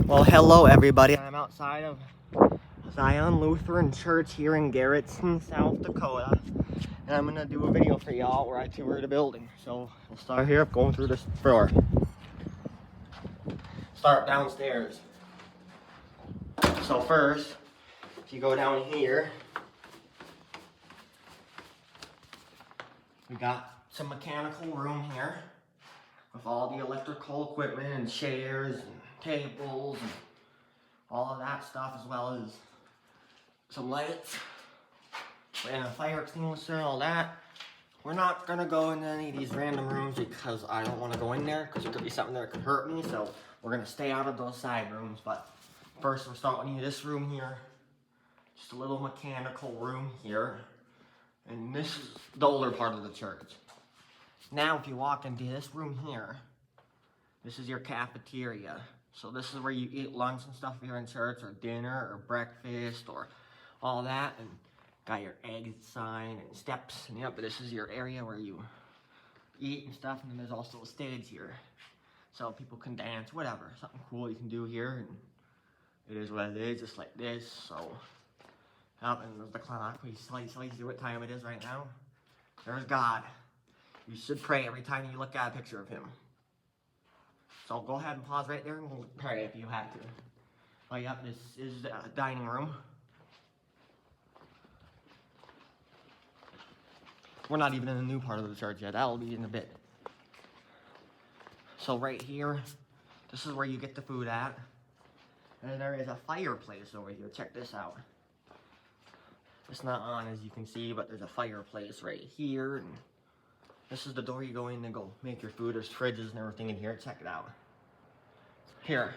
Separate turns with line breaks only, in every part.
Well, hello everybody. I'm outside of Zion Lutheran Church here in Garretson, South Dakota. And I'm gonna do a video for y'all where I tour the building. So we'll start here, going through this floor. Start downstairs. So first, if you go down here, we got some mechanical room here with all the electrical equipment and chairs and tables and all of that stuff, as well as some lights and a fire extinguisher and all that. We're not gonna go into any of these random rooms because I don't want to go in there because there could be something there that could hurt me, so we're gonna stay out of those side rooms. But first we're starting with this room here, just a little mechanical room here, and this is the older part of the church. Now if you walk into this room here, this is your cafeteria. So this is where you eat lunch and stuff if you're in church, or dinner, or breakfast, or all that. And got your exit sign and steps. And yep, but this is your area where you eat and stuff. And then there's also a stage here, so people can dance, whatever. Something cool you can do here. And it is what it is, just like this. So, and there's the clock. We slightly see what time it is right now. There's God. You should pray every time you look at a picture of him. So go ahead and pause right there and we'll pray if you have to. Oh, yep, this is the dining room. We're not even in the new part of the church yet. That'll be in a bit. So right here, this is where you get the food at. And there is a fireplace over here. Check this out. It's not on, as you can see, but there's a fireplace right here. And this is the door you go in and go make your food. There's fridges and everything in here. Check it out. Here.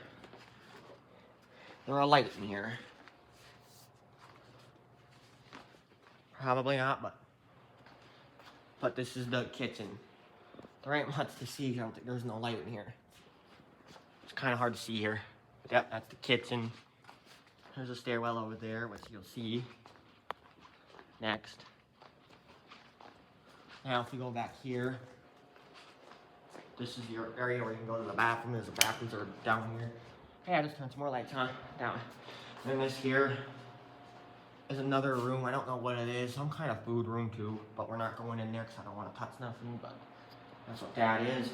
There are lights in here. Probably not, but this is the kitchen. There ain't much to see. I don't think there's no light in here. It's kind of hard to see here. Yep, that's the kitchen. There's a stairwell over there, which you'll see next. Now, if you go back here, this is your area where you can go to the bathroom. There's the bathrooms are down here. Hey, I just turned some more lights on. Down. And then this here is another room. I don't know what it is. Some kind of food room too, but we're not going in there because I don't want to touch nothing. But that's what that is.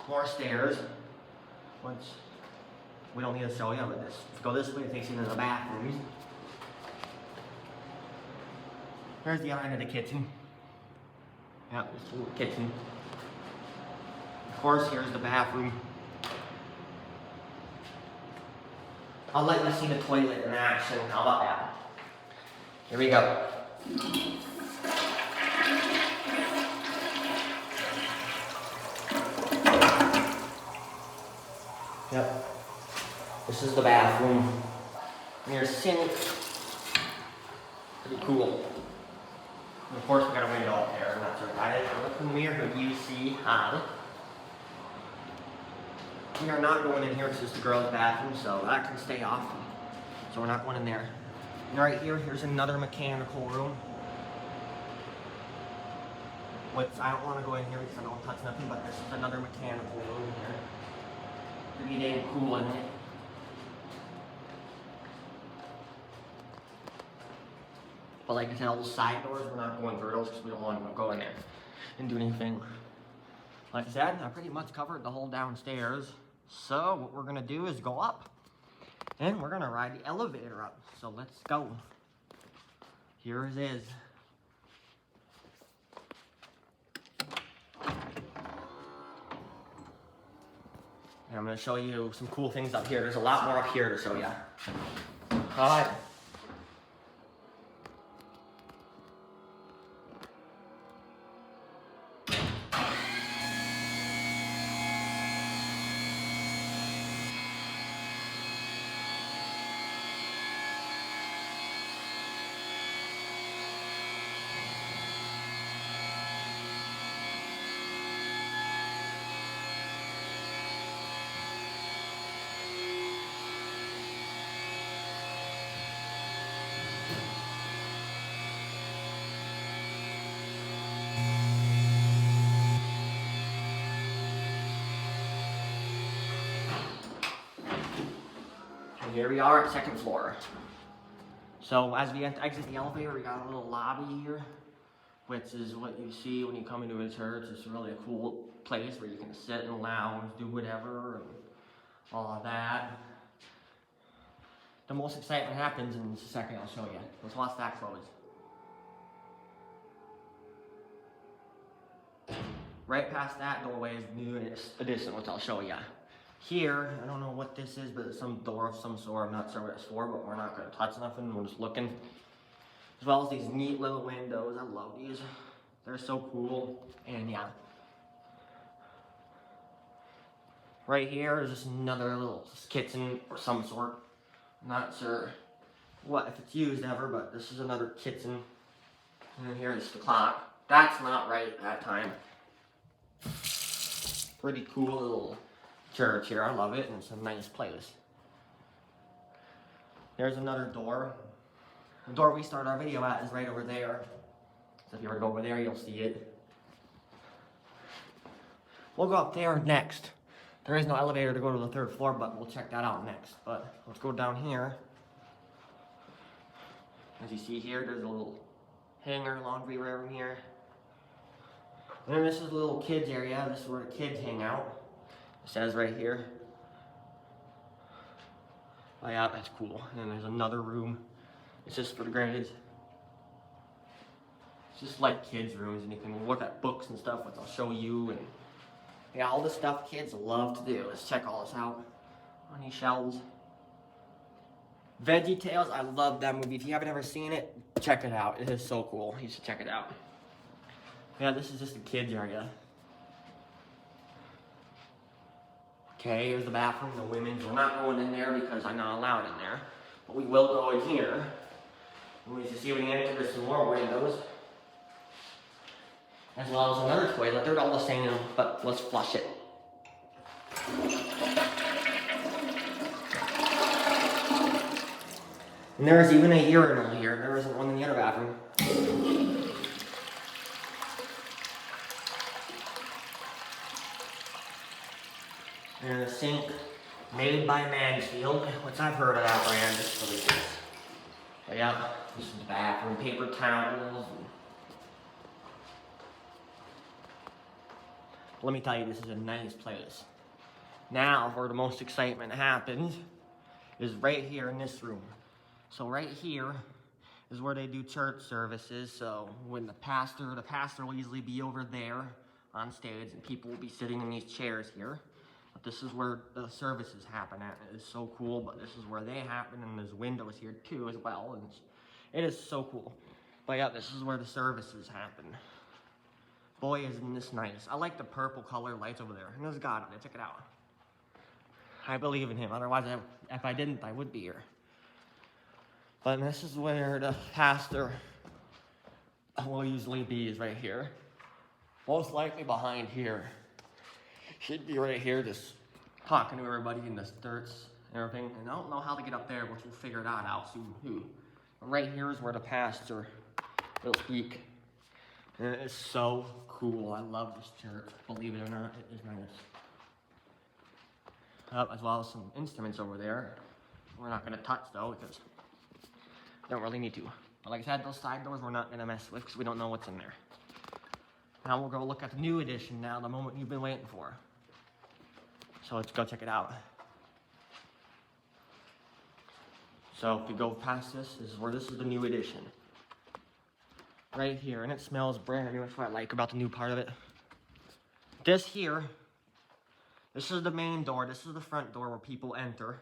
More stairs, which we don't need to show you. But this, if you go this way, it takes you into the bathrooms. There's the island of the kitchen. Yeah, this is the kitchen. Of course, here's the bathroom. I'll let you see the toilet in action. How about that? Here we go. Yep. This is the bathroom. And your sink. Pretty cool. And of course, we got a window up there, and that's right. Look in the mirror, you see on. We are not going in here. It's just the girls' bathroom, so that can stay off. So we're not going in there. And right here, here's another mechanical room. Which I don't want to go in here because I don't touch nothing, but this is another mechanical room here. Pretty dang cool, isn't it? But like I said, all those side doors, we're not going through those because we don't want to go in there and do anything. Like I said, I pretty much covered the whole downstairs. So what we're gonna do is go up and we're gonna ride the elevator up. So let's go. Here it is. And I'm gonna show you some cool things up here. There's a lot more up here to show you. All right. And here we are at second floor. So as we exit the elevator, we got a little lobby here, which is what you see when you come into a church. It's really a cool place where you can sit and lounge, do whatever, and all of that. The most excitement happens in just a second. I'll show you. Let's watch that close. Right past that doorway is the new addition, which I'll show you. Here, I don't know what this is, but it's some door of some sort. I'm not sure what it's for, but we're not going to touch nothing. We're just looking. As well as these neat little windows. I love these. They're so cool. And yeah. Right here is just another little kitchen or some sort. I'm not sure what if it's used ever, but this is another kitchen. And then here's the clock. That's not right at that time. Pretty cool little church here. I love it, and it's a nice place. There's another door. The door we start our video at is right over there. So if you were to go over there, you'll see it. We'll go up there next. There is no elevator to go to the third floor, but we'll check that out next. But let's go down here. As you see here, there's a little hanger, laundry room here. And then this is a little kids area. This is where the kids hang out. It says right here. Oh yeah, that's cool. And then there's another room. It's just for the grades. It's just like kids' rooms, and you can look at books and stuff, which I'll show you. And yeah, all the stuff kids love to do. Let's check all this out on these shelves. Veggie Tales, I love that movie. If you haven't ever seen it, check it out. It is so cool. You should check it out. Yeah, this is just the kids area. Okay, here's the bathroom, the women's. We're not going in there because I'm not allowed in there. But we will go in here. And we can see when you enter, there's some more windows. As well as another toilet. They're all the same, but let's flush it. And there's even a urinal here. There isn't one in the other bathroom. And a sink made by Mansfield, which I've heard of that brand. It's really good. But yeah, this is the bathroom, paper towels. Let me tell you, this is a nice place. Now, where the most excitement happens is right here in this room. So right here is where they do church services. So when the pastor will usually be over there on stage, and people will be sitting in these chairs here. But this is where the services happen at. It is so cool, but this is where they happen, and there's windows here too as well. And it is so cool. But yeah, this is where the services happen. Boy, isn't this nice. I like the purple color lights over there. And there's God on it. Check it out. I believe in him. Otherwise, if I didn't, I would be here. But this is where the pastor will usually be, is right here. Most likely behind here. She'd be right here just talking to everybody in the skirts and everything. And I don't know how to get up there, but we'll figure that out soon too. But right here is where the pastor will speak. And it is so cool. I love this church. Believe it or not, it is nice. As well as some instruments over there. We're not going to touch though, because we don't really need to. But like I said, those side doors we're not going to mess with because we don't know what's in there. Now we'll go look at the new edition now, the moment you've been waiting for. So let's go check it out. So if you go past this is where this is the new edition. Right here, and it smells brand new. That's what I like about the new part of it. This here, this is the main door. This is the front door where people enter.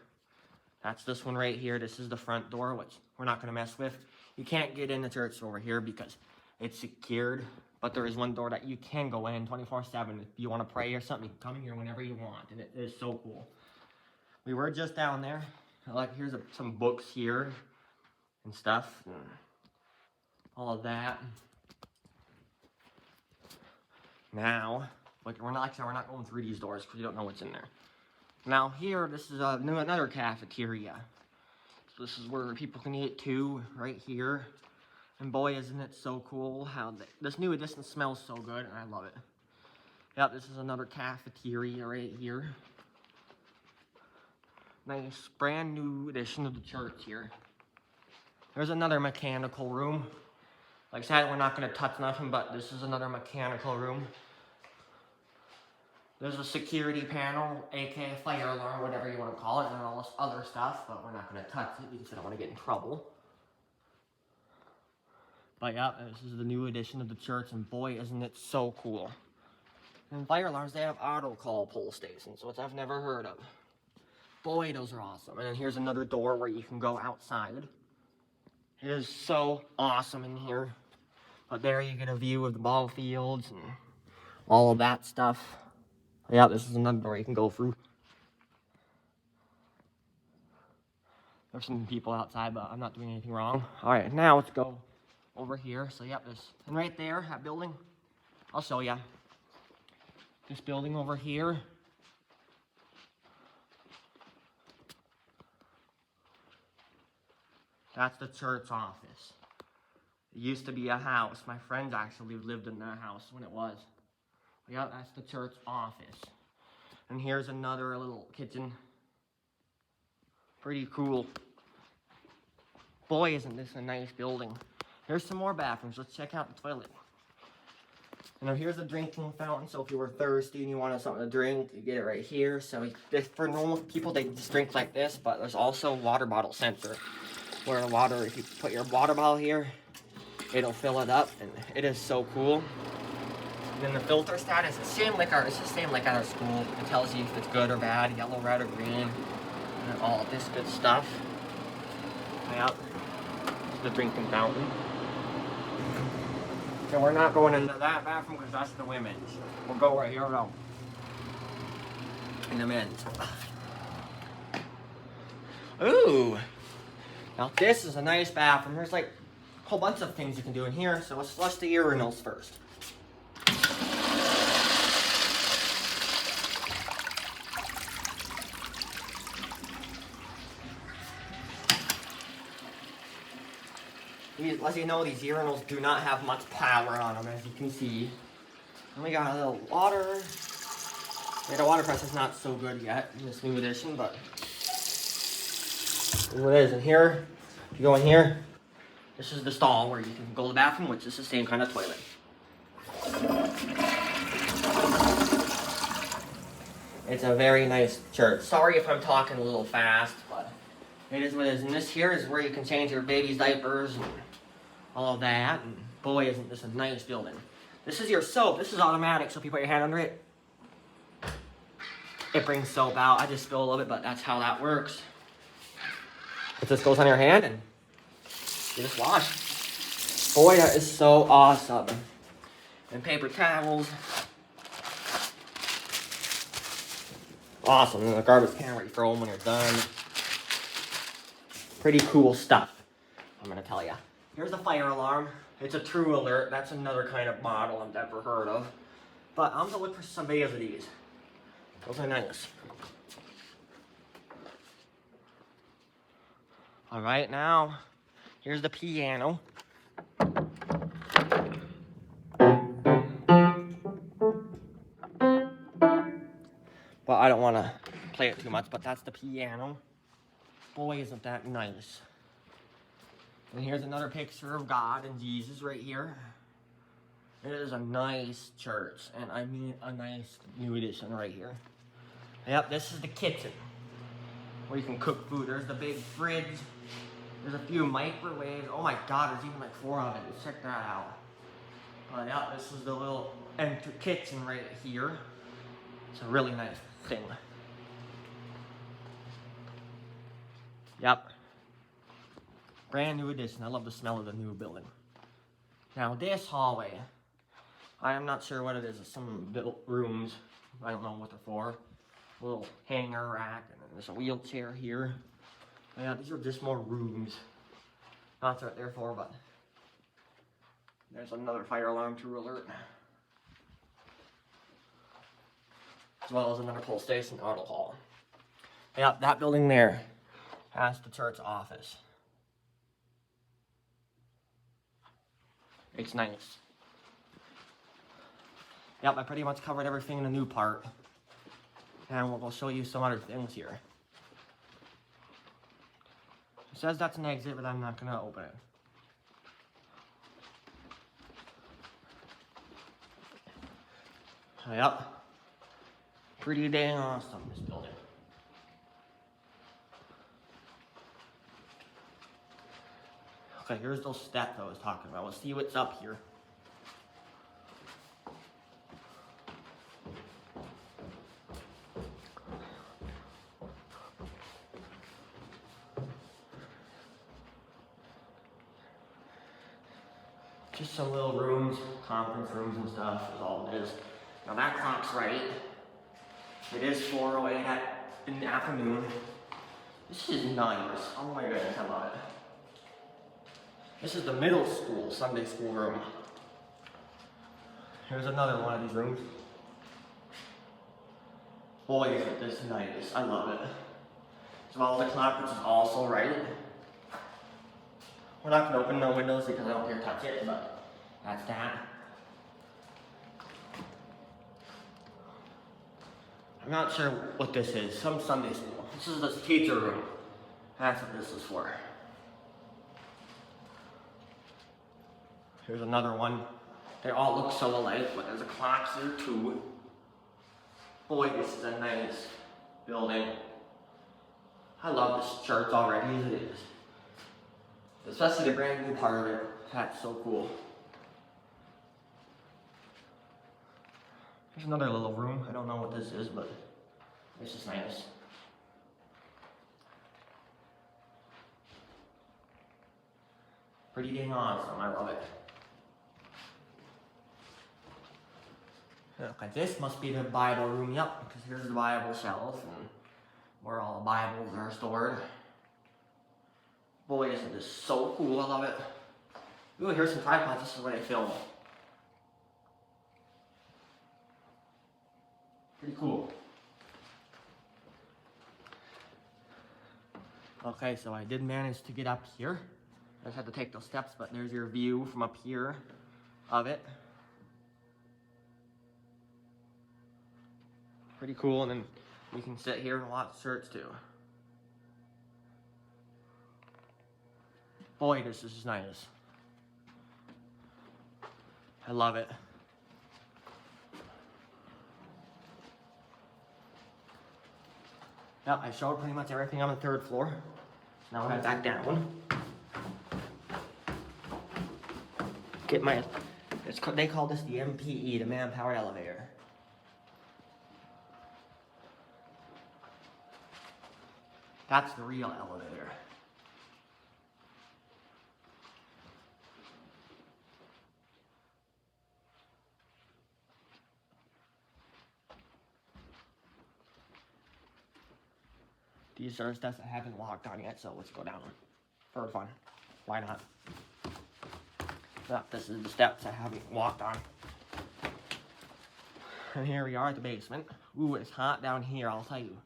That's this one right here. This is the front door, which we're not going to mess with. You can't get in the church over here because it's secured. But there is one door that you can go in 24/7. If you want to pray or something, you can come in here whenever you want. And it is so cool. We were just down there. Like, here's some books here and stuff. All of that. Now, like we're not going through these doors because you don't know what's in there. Now here, this is another cafeteria. So this is where people can eat too, right here. And boy, isn't it so cool how this new edition smells so good, and I love it. Yep, this is another cafeteria right here. Nice brand new addition to the church here. There's another mechanical room. Like I said, we're not going to touch nothing, but this is another mechanical room. There's a security panel, aka fire alarm, whatever you want to call it, and all this other stuff, but we're not going to touch it because I don't want to get in trouble. But yeah, this is the new addition to the church, and boy, isn't it so cool. And fire alarms, they have auto call pull stations, which I've never heard of. Boy, those are awesome. And then here's another door where you can go outside. It is so awesome in here. But there you get a view of the ball fields and all of that stuff. Yeah, this is another door you can go through. There's some people outside, but I'm not doing anything wrong. All right, now let's go over here. So, yep, and right there, that building, I'll show you. This building over here. That's the church office. It used to be a house. My friends actually lived in that house when it was. Yeah, that's the church office. And here's another little kitchen. Pretty cool. Boy, isn't this a nice building. Here's some more bathrooms. Let's check out the toilet. And now here's a drinking fountain. So if you were thirsty and you wanted something to drink, you get it right here. So for normal people, they just drink like this. But there's also a water bottle sensor. Where water, if you put your water bottle here, it'll fill it up, and it is so cool. And then the filter status, it's the same like at our school. It tells you if it's good or bad, yellow, red, or green, and all this good stuff. Yep, the drinking fountain. So we're not going into that bathroom because that's the women's. We'll go right here though. In the men's. Ooh. Now this is a nice bathroom. There's like a whole bunch of things you can do in here. So let's flush the urinals first. As you know, these urinals do not have much power on them, as you can see. And we got a little water. Yeah, the water pressure's not so good yet in this new edition, but what it is in here, if you go in here, this is the stall where you can go to the bathroom, which is the same kind of toilet. It's a very nice church. Sorry if I'm talking a little fast, but it is what it is. And this here is where you can change your baby's diapers and all of that. And boy, isn't this a nice building. This is your soap. This is automatic, so if you put your hand under it, it brings soap out. I just spill a little bit, but that's how that works. It just goes on your hand and you just wash. Boy, that is so awesome. And paper towels. Awesome. And the garbage can where you throw them when you're done. Pretty cool stuff, I'm gonna tell you. Here's the fire alarm. It's a true alert. That's another kind of model I've never heard of. But I'm gonna look for some videos of these. Those are nice. All right, now, here's the piano. Well, I don't want to play it too much, but that's the piano. Boy, isn't that nice. And here's another picture of God and Jesus right here. It is a nice church, and I mean a nice new addition right here. Yep, this is the kitchen, where you can cook food. There's the big fridge. There's a few microwaves. Oh my God, there's even like 4 ovens. Check that out. But yeah, this is the little kitchen right here. It's a really nice thing. Yep. Brand new addition. I love the smell of the new building. Now this hallway, I am not sure what it is. It's some built rooms. I don't know what they're for. A little hanger rack, and then there's a wheelchair here. Yeah, these are just more rooms. That's what they're for, but there's another fire alarm true alert. As well as another pull station auto haul. Yeah, that building there has the church office. It's nice. Yep, I pretty much covered everything in the new part. And we'll show you some other things here. says that's an exit, but I'm not gonna open it. Yep. Pretty dang awesome, this building. Okay, here's those steps I was talking about. Let's see what's up here. Just some little rooms, conference rooms and stuff is all it is. Now that clock's right. It is 4:08 in the afternoon. This is nice. Oh my goodness, I love it. This is the middle school, Sunday school room. Here's another one of these rooms. Boy, is it this nice. I love it. As well as the clock, which is also right. We're not gonna open no windows because I don't dare touch it, but that's that. I'm not sure what this is. Some Sunday school. This is the teacher room. That's what this is for. Here's another one. They all look so alike, but there's a clock here too. Boy, this is a nice building. I love this church already as it is. Especially the brand new part of it. That's so cool. There's another little room. I don't know what this is, but this is nice. Pretty dang awesome. I love it. Okay, this must be the Bible room. Yep, because here's the Bible shelf and where all the Bibles are stored. Boy, isn't this so cool. I love it. Ooh, here's some tripods. This is where they film. Pretty cool. Okay, so I did manage to get up here. I just had to take those steps, but there's your view from up here of it. Pretty cool, and then you can sit here and watch church too. Boy, this is nice. I love it. Yep, I showed pretty much everything on the third floor. Now I head back down. Get my, they call this the MPE, the man-powered elevator. That's the real elevator. These are steps I haven't walked on yet, so let's go down for fun. Why not? This is the steps I haven't walked on. And here we are at the basement. Ooh, it's hot down here, I'll tell you.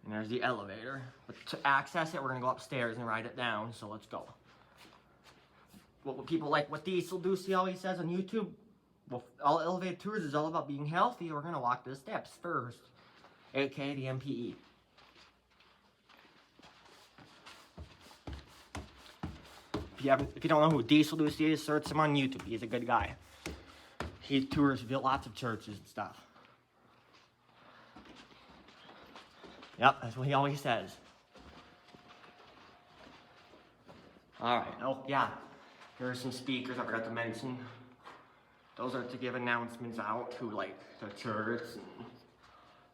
And there's the elevator. But to access it, we're gonna go upstairs and ride it down, so let's go. What people like, what Diesel Deucey always says on YouTube, well, all elevator tours is all about being healthy. We're gonna walk the steps first, aka the MPE. If you don't know who Diesel Deucey is, search him on YouTube. He's a good guy. He tours lots of churches and stuff. Yep, that's what he always says. Alright, oh yeah, here are some speakers I forgot to mention. Those are to give announcements out to like the church and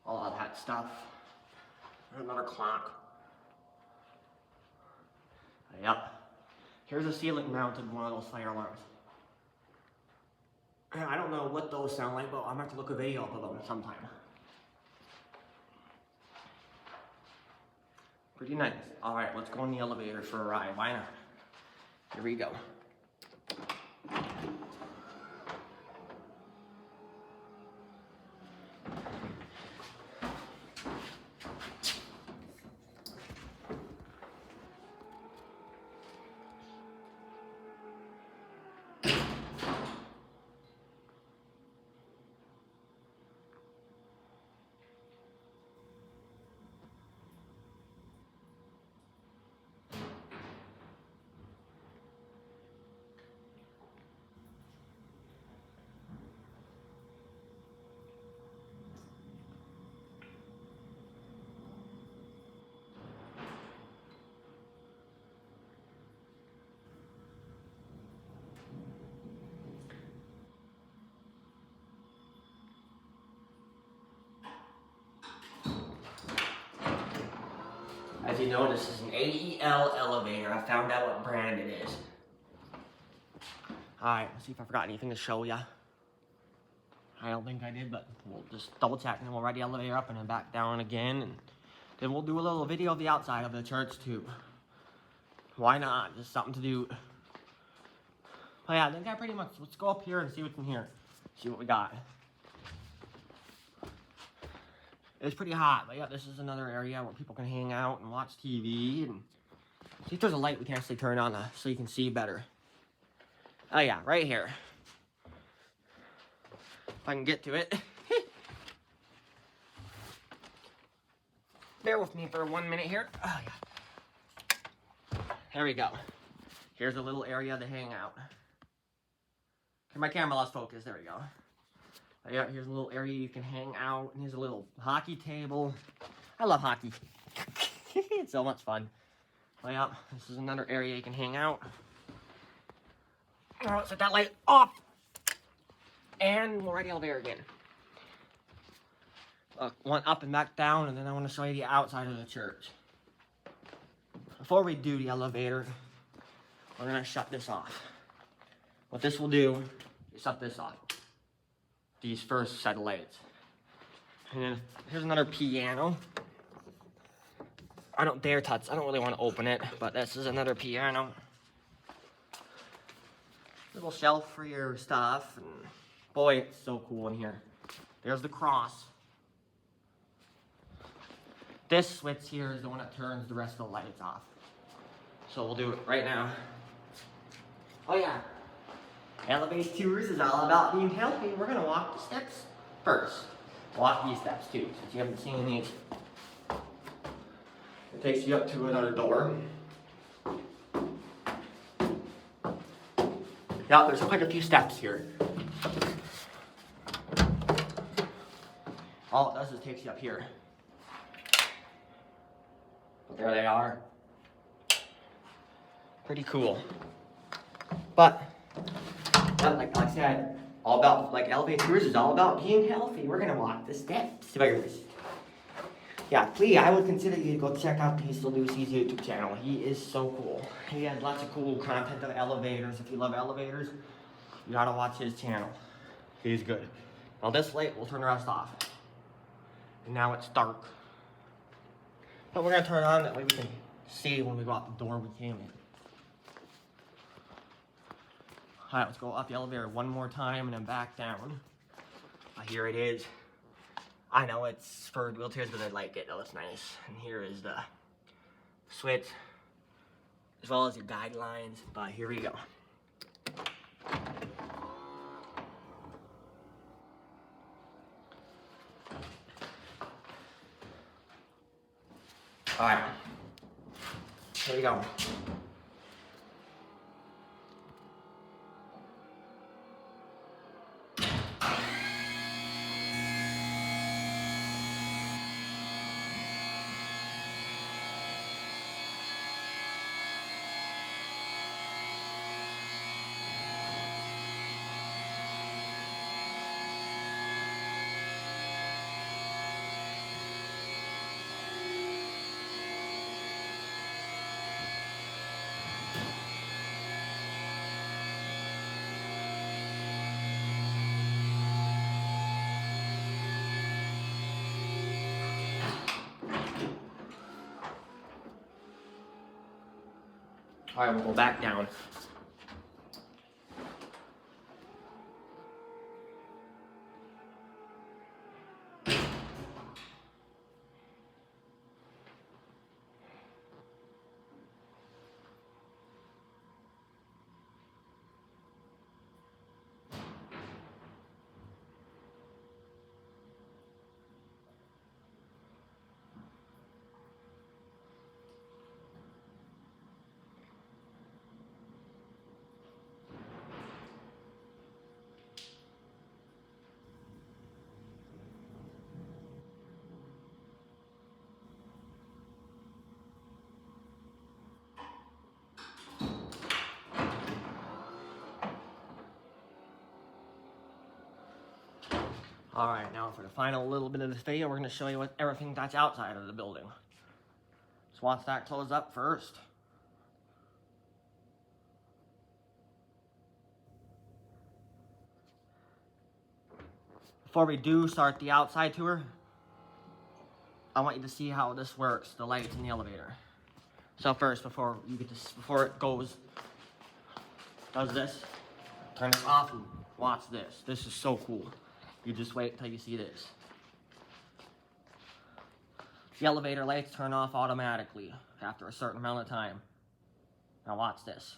all of that stuff. There's another clock. Yep. Here's a ceiling mounted one of those fire alarms. I don't know what those sound like, but I'm gonna have to look a video up of them sometime. Pretty nice. Alright, let's go in the elevator for a ride. Why not? Here we go. As you know, this is an AEL elevator. I found out what brand it is. Alright, let's see if I forgot anything to show ya. I don't think I did, but we'll just double check and then we'll ride the elevator up and then back down again. And then we'll do a little video of the outside of the church too. Why not? Just something to do. But yeah, I think I pretty much, let's go up here and see what's in here. See what we got. It's pretty hot, but yeah, this is another area where people can hang out and watch TV. And see if there's a light we can actually turn on so you can see better. Oh yeah, right here. If I can get to it. Bear with me for 1 minute here. Oh yeah. There we go. Here's a little area to hang out. My camera lost focus. There we go. Yeah, here's a little area you can hang out. And here's a little hockey table. I love hockey. It's so much fun. Oh yeah, this is another area you can hang out. Oh, set that light off. And we'll ride the elevator again. One up and back down, and then I want to show you the outside of the church. Before we do the elevator, we're going to shut this off. What this will do is shut this off. These first set of lights. And then here's another piano. I don't dare touch. I don't really want to open it, but this is another piano. Little shelf for your stuff. And boy, it's so cool in here. There's the cross. This switch here is the one that turns the rest of the lights off. So we'll do it right now. Oh yeah. Elevate Tours is all about being healthy. We're gonna walk the steps first. Walk these steps too, since you haven't seen these. It takes you up to another door. Yeah, there's quite a few steps here. All it does is takes you up here. But there they are. Pretty cool. But like I said, all about, like, Elevate Tours is all about being healthy. We're gonna walk the steps first. Yeah, please, I would consider you to go check out Peaceful Lucy's YouTube channel. He is so cool. He has lots of cool content of elevators. If you love elevators, you gotta watch his channel. He's good. Now this light, we'll turn the rest off. And now it's dark. But we're gonna turn it on, that way we can see when we go out the door we came in. Alright, let's go up the elevator one more time and then back down. Here it is. I know it's for wheelchairs, but I like it. Oh, it's nice. And here is the switch, as well as your guidelines. But here we go. Alright. Here we go. Alright, we'll go back down. Alright, now for the final little bit of this video, we're going to show you what everything that's outside of the building. Just watch that close up first. Before we do start the outside tour, I want you to see how this works, the lights in the elevator. So first, before it does this, turn it off and watch this. This is so cool. You just wait until you see this. The elevator lights turn off automatically after a certain amount of time. Now watch this.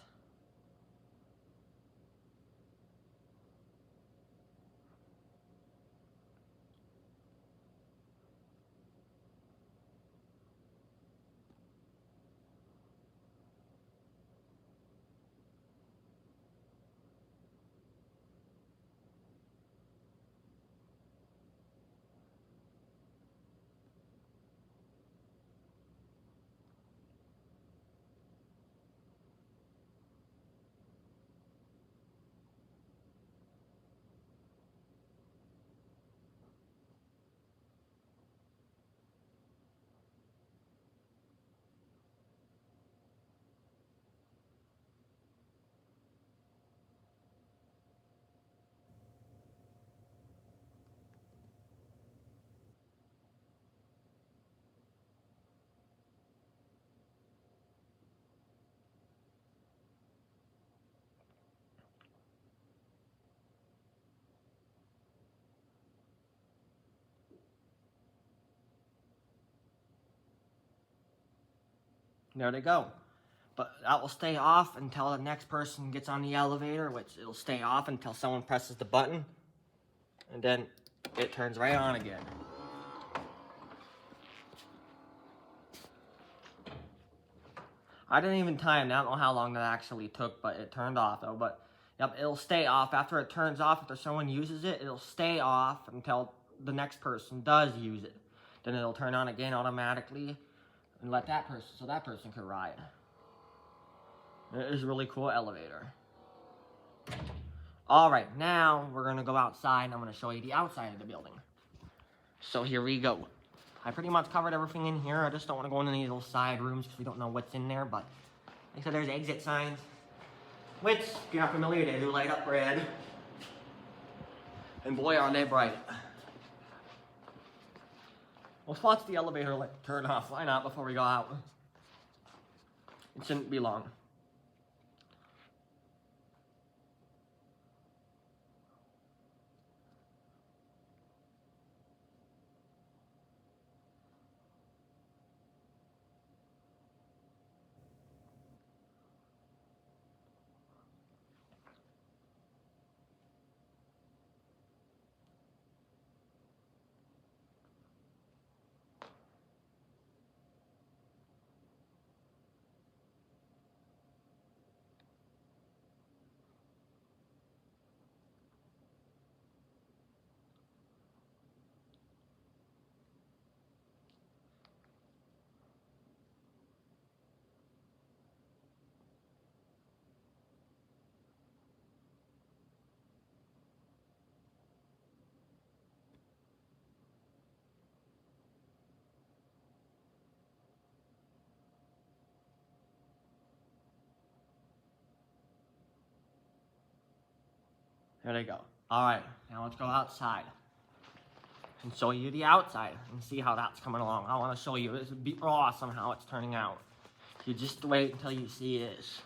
There they go. But that will stay off until the next person gets on the elevator, which it'll stay off until someone presses the button. And then it turns right on again. I didn't even time that. I don't know how long that actually took, but it turned off though. But yep, it'll stay off. After it turns off, after someone uses it, it'll stay off until the next person does use it. Then it'll turn on again automatically and let that person, so that person can ride. It is a really cool elevator. Alright, now we're gonna go outside and I'm gonna show you the outside of the building. So here we go. I pretty much covered everything in here. I just don't want to go into any little side rooms because we don't know what's in there, but like I said, there's exit signs, which, if you're not familiar, they do light up red. And boy, are they bright. Let's watch the elevator light turn off. Why not, before we go out? It shouldn't be long. There they go. Alright, now let's go outside and show you the outside and see how that's coming along. I want to show you. This would be awesome how it's turning out. You just wait until you see this.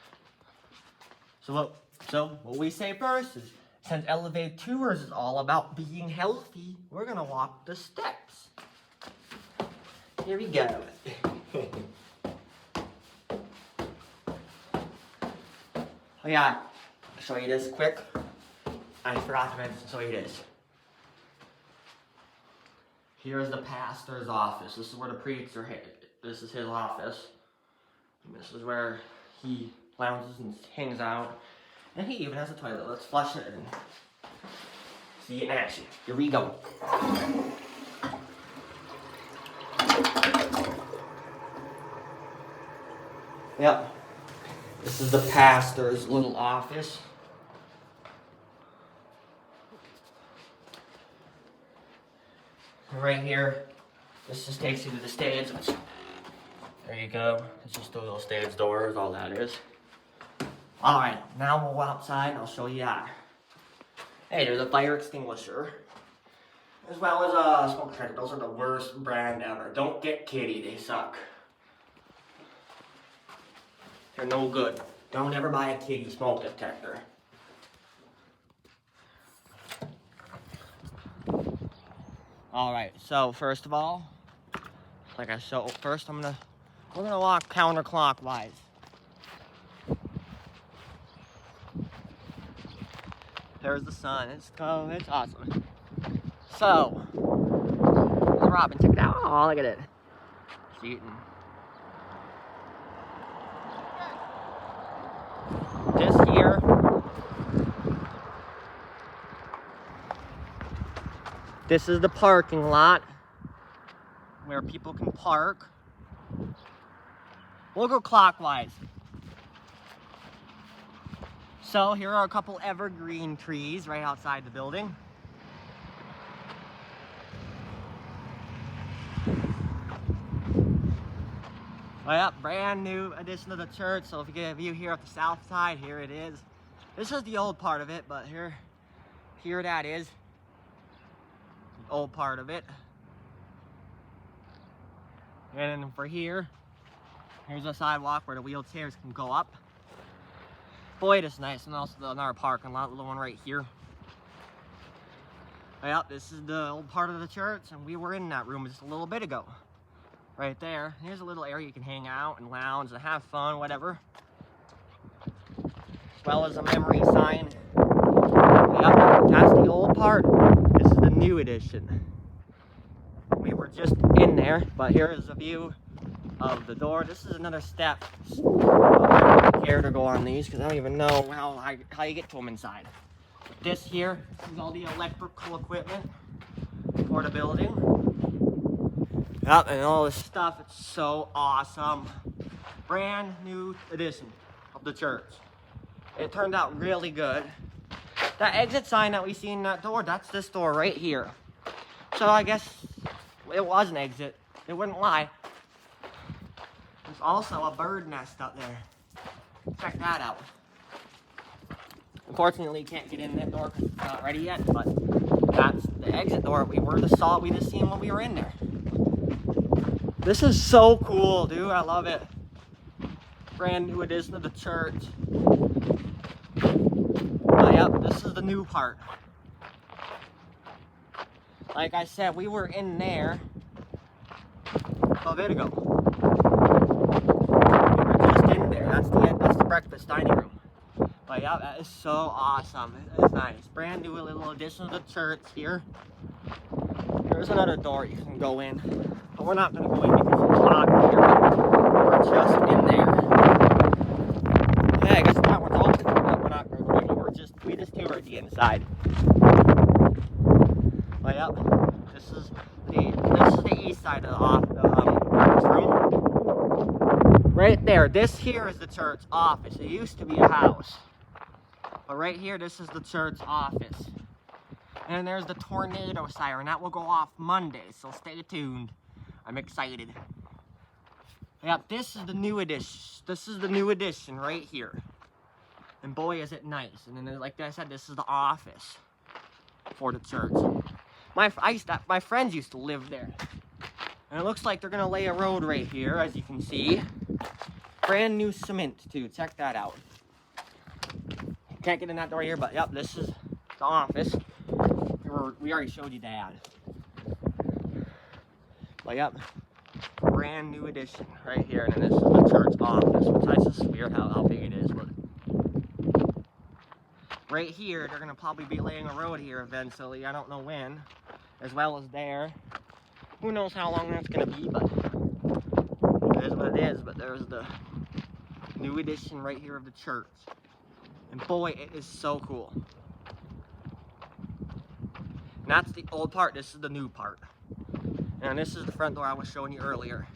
So what we say first is, since elevator tours is all about being healthy, we're going to walk the steps. Here we go. Oh yeah, I'll show you this quick. I forgot to mention, show you this. Here's the pastor's office. This is where the preacher, this is his office. And this is where he lounges and hangs out. And he even has a toilet. Let's flush it and see it in action. Here we go. Yep. This is the pastor's little office. And right here, this just takes you to the stage. There you go. It's just a little stage door is all that is. Alright, now we'll go outside and I'll show you that. Hey, there's a fire extinguisher. As well as a smoke detector. Those are the worst brand ever. Don't get Kitty, they suck. They're no good. Don't ever buy a Kitty smoke detector. Alright, so first of all, like I showed, first we're gonna walk counterclockwise. There's the sun. It's awesome. So, the robin, check it out. Oh, look at it. It's eating. This here. This is the parking lot where people can park. We'll go clockwise. So here are a couple evergreen trees right outside the building. Oh yeah, brand new addition to the church. So if you get a view here at the south side, here it is. This is the old part of it, but here that is the old part of it. And then for here's a sidewalk where the wheelchairs can go up. Boy, it is nice. And also another parking lot, little one right here. Yeah, this is the old part of the church, and we were in that room just a little bit ago. Right there. Here's a little area you can hang out and lounge and have fun, whatever. As well as a memory sign. Yep, that's the old part. This is the new edition. We were just in there, but here is a view of the door. This is another step. I don't care to go on these because I don't even know how you get to them inside. But this here is all the electrical equipment for the building. Yep, and all this stuff. It's so awesome. Brand new edition of the church. It turned out really good. That exit sign that we see in that door, that's this door right here. So I guess it was an exit. It wouldn't lie. There's also a bird nest up there. Check that out. Unfortunately, you can't get in that door because it's not ready yet, but that's the exit door we just seen when we were in there. This is so cool, dude. I love it. Brand new addition to the church. Oh, yep, this is the new part. Like I said, we were in there a bit ago. We were just in there. That's the breakfast dining room. But yeah, that is so awesome. It is nice. Brand new little addition to the church here. There's another door you can go in. But we're not going to go in because it's locked here. We're just in there. Yeah, I guess that one's open, but we're not going to go in. We just toured the inside. But yep, this is the east side of the breakfast room. Right there, this here is the church office. It used to be a house. But right here, this is the church office. And there's the tornado siren. That will go off Monday, so stay tuned. I'm excited. Yep, this is the new edition. This is the new edition right here. And boy, is it nice. And then, like I said, this is the office for the church. My friends used to live there. And it looks like they're going to lay a road right here, as you can see. Brand new cement, too. Check that out. Can't get in that door here, but yep, this is the office. We already showed you that. But yep, brand new edition right here. And then this is the church office, which is just weird how big it is. But right here, they're going to probably be laying a road here eventually. I don't know when. As well as there. Who knows how long that's going to be, but it is what it is. But there's the new edition right here of the church. And boy, it is so cool. And that's the old part. This is the new part. And this is the front door I was showing you earlier.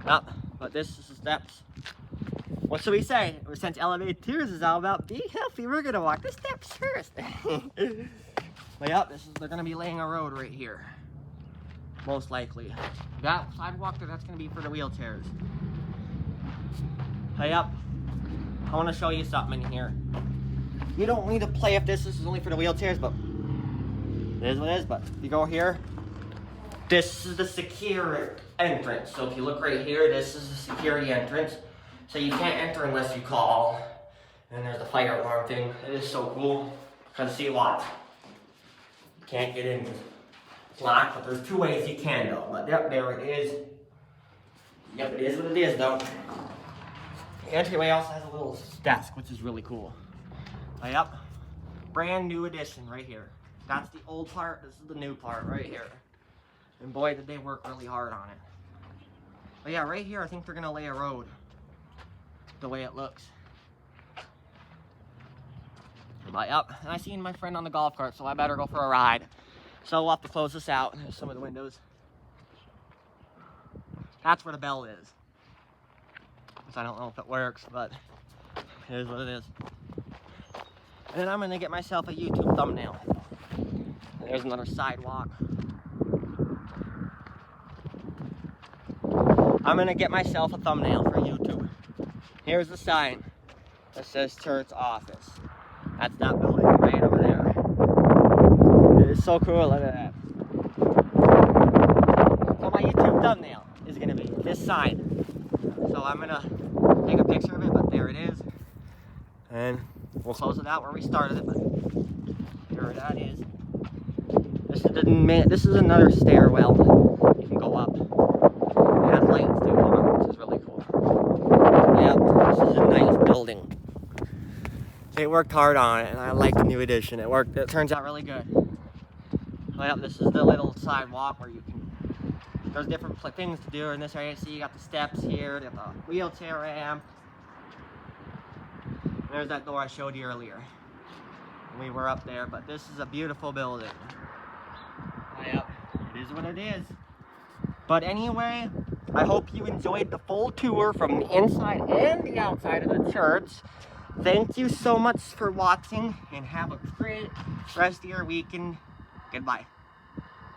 But this is the steps. What should we say? Since Elevated Tours is all about being healthy, we're gonna walk the steps first. But yep, they're gonna be laying a road right here. most likely. That sidewalk there, that's gonna be for the wheelchairs. Hey up, I wanna show you something in here. You don't need to play if this is only for the wheelchairs, but it is what it is. But you go here, this is the secure entrance. So if you look right here, this is the security entrance. So you can't enter unless you call. And there's the fire alarm thing. It is so cool. Because see what? You can't get in. It's locked, but there's two ways you can though. But yep, there it is. Yep, it is what it is though. The entryway also has a little desk, which is really cool. Yep, brand new addition right here. That's the old part, this is the new part right here. And boy, did they work really hard on it. But yeah, right here, I think they're gonna lay a road. The way it looks. But yep, and I seen my friend on the golf cart, so I better go for a ride. So we'll have to close this out. There's some of the windows. That's where the bell is. Which I don't know if it works, but it is what it is. And then I'm gonna get myself a YouTube thumbnail. There's another sidewalk. I'm gonna get myself a thumbnail for YouTube. Here's the sign that says church office. That's that building right over there. It is so cool, look at that. So my YouTube thumbnail is gonna be this sign. So I'm gonna take a picture of it, but there it is. And we'll close it out where we started it, but here that is. This is another stairwell. You can go up. It has lights too, which is really cool. Yeah, this is a nice building. They worked hard on it, and I like the new addition. It worked. It turns out really good. Well, this is the little sidewalk where you can. There's different things to do in this area. See, you got the steps here, you got the wheelchair ramp. There's that door I showed you earlier. We were up there, but this is a beautiful building. Yep, it is what it is. But anyway, I hope you enjoyed the full tour from the inside and the outside of the church. Thank you so much for watching, and have a great rest of your weekend. Goodbye.